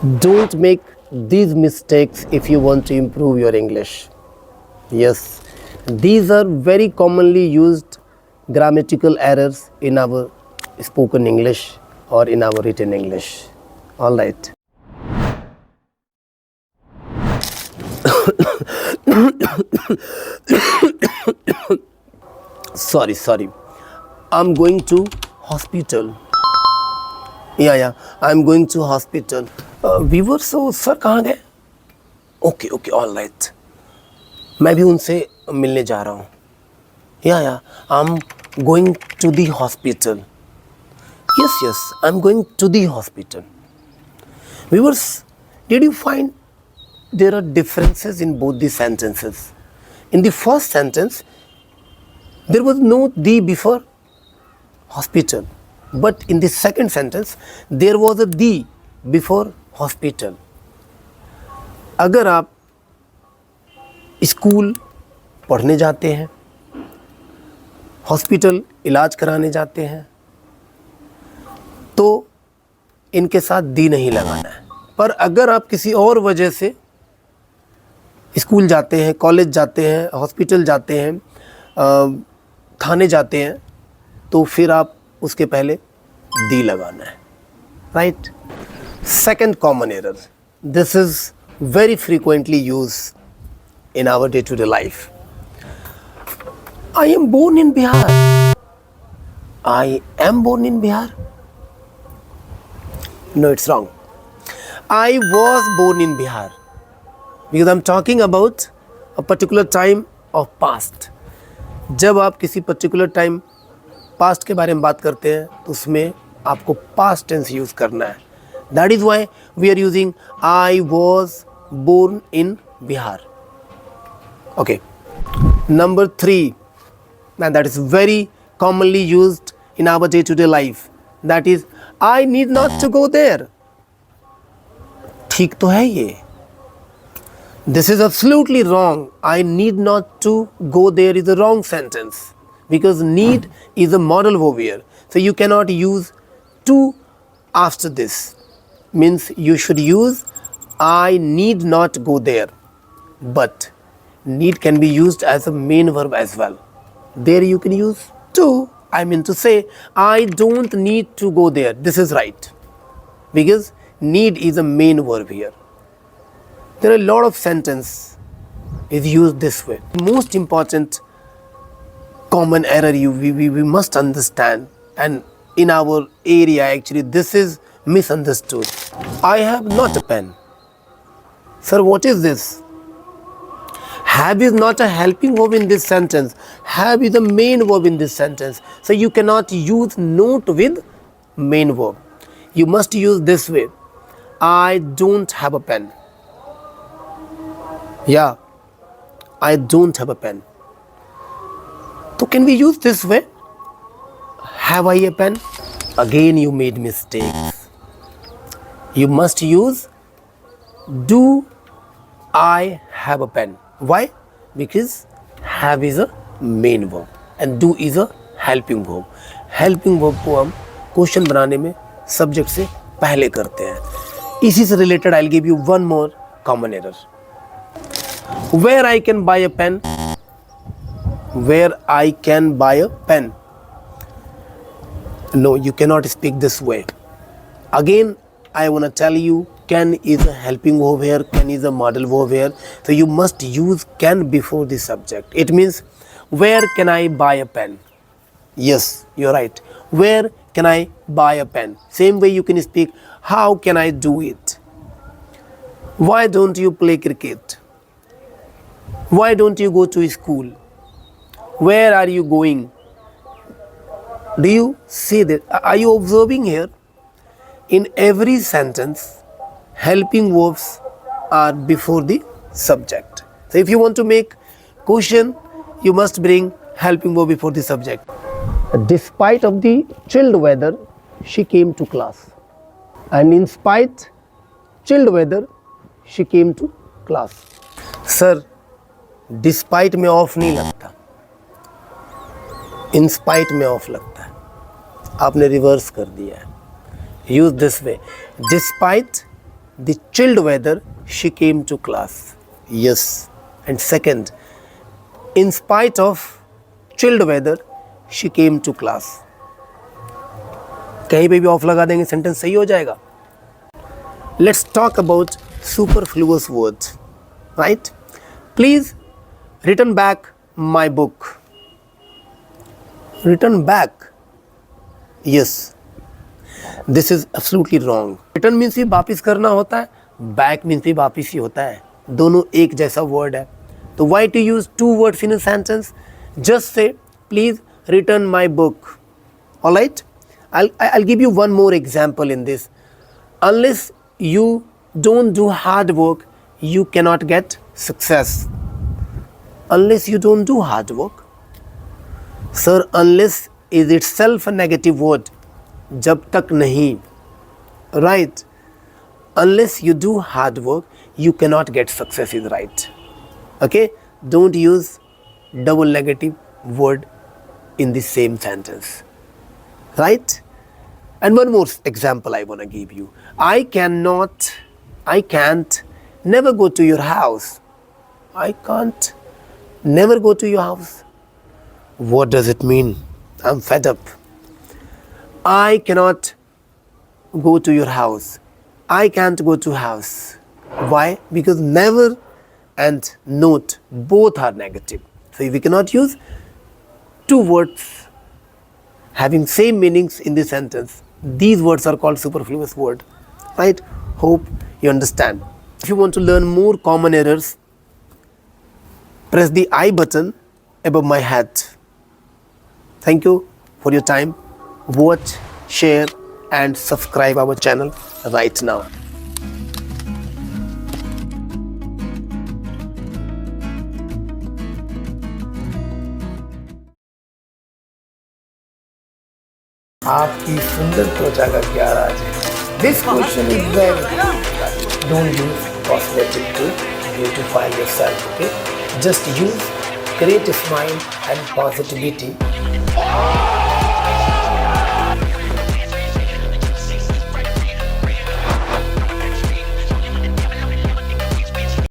Don't make these mistakes if you want to improve your English. Yes, these are very commonly used grammatical errors in our spoken English or in our written English. All right. Sorry. I'm going to hospital. Yeah. I'm going to hospital. Viewer, so sir कहाँ गए? Okay, all right. मैं भी उनसे मिलने जा रहा हूँ. Yeah. I'm going to the hospital. Yes. I'm going to the hospital. Viewers, did you find there are differences in both the sentences? In the first sentence, there was no the before hospital. But in the second sentence, there was a the before hospital. अगर आप school पढ़ने जाते हैं, hospital इलाज कराने जाते हैं, तो इनके साथ दी नहीं लगाना है. पर अगर आप किसी और वजह से स्कूल जाते हैं, कॉलेज जाते हैं, हॉस्पिटल जाते हैं, थाने जाते हैं, तो फिर आप उसके पहले दी लगाना है. Right. Second common error. This is very frequently used in our day-to-day life. I am born in Bihar. I am born in Bihar. No, it's wrong. I was born in Bihar. Because I'm talking about a particular time of past. जब आप किसी particular time past के बारे में बात करते हैं तो उसमें आपको past tense use करना है. That is why we are using I was born in Bihar. Okay, number 3, and that is very commonly used in our day-to-day life. That is, I need not to go there. ठीक तो है ये. This is absolutely wrong. I need not to go there is a wrong sentence because need is a modal verb here. So you cannot use to after this. Means you should use I need not go there. But need can be used as a main verb as well. There you can use to. I mean to say, I don't need to go there. This is right. Because need is a main verb here. There are a lot of sentence is used this way. Most important common error we must understand, and in our area actually this is misunderstood. I have not a pen. Sir, what is this? Have is not a helping verb in this sentence. Have is the main verb in this sentence. So you cannot use not with main verb. You must use this way. I don't have a pen. Yeah, I don't have a pen. So can we use this way? Have I a pen? Again you made mistakes. You must use do I have a pen. Why? Because have is a main verb and do is a helping verb. Helping verb को हम question बनाने में subject से पहले करते हैं. इसी से related I'll give you one more common error. Where I can buy a pen? Where I can buy a pen? No, you cannot speak this way. Again, I want to tell you, can is a helping verb here, can is a modal verb here. So you must use can before the subject. It means, where can I buy a pen? Yes, you're right. Where can I buy a pen? Same way you can speak, how can I do it? Why don't you play cricket? Why don't you go to school? Where are you going? Do you see that? Are you observing here? In every sentence, helping verbs are before the subject. So if you want to make question, you must bring helping verb before the subject. Despite of the chilled weather, she came to class. And in spite chilled weather, she came to class. Sir, despite में of नहीं लगता, in spite में of लगता है. आपने reverse कर दिया है. Use this way. Despite the chilled weather, she came to class. Yes. And second, in spite of chilled weather, she came to class. कहीं पे भी ऑफ लगा देंगे, सेंटेंस सही हो जाएगा. Let's talk about superfluous words, right? Please return back my book. Return back. Yes. This is absolutely wrong. Return means ही वापिस करना होता है, back means भी वापिस ही होता है. दोनों एक जैसा word है. तो why to use two words in a sentence? Just say, please return my book. Alright? I'll give you one more example in this. Unless you don't do hard work, you cannot get success. Unless you don't do hard work. Sir, unless is itself a negative word. जब तक नहीं. Right? Unless you do hard work, you cannot get success is right. Okay? Don't use double negative word in the same sentence. Right? And one more example I want to give you. I can't never go to your house. I can't never go to your house. What does it mean? I'm fed up. I cannot go to your house. I can't go to house. Why? Because never and not both are negative. So we cannot use two words having same meanings in the sentence. These words are called superfluous word. Right? Hope you understand. If you want to learn more common errors, press the I button above my head. Thank you for your time. Watch, share and subscribe our channel right now. आपकी सुंदर त्वचा का क्या राज है? This question is very important. Don't use cosmetic to beautify yourself, okay? Just use create a smile and positivity.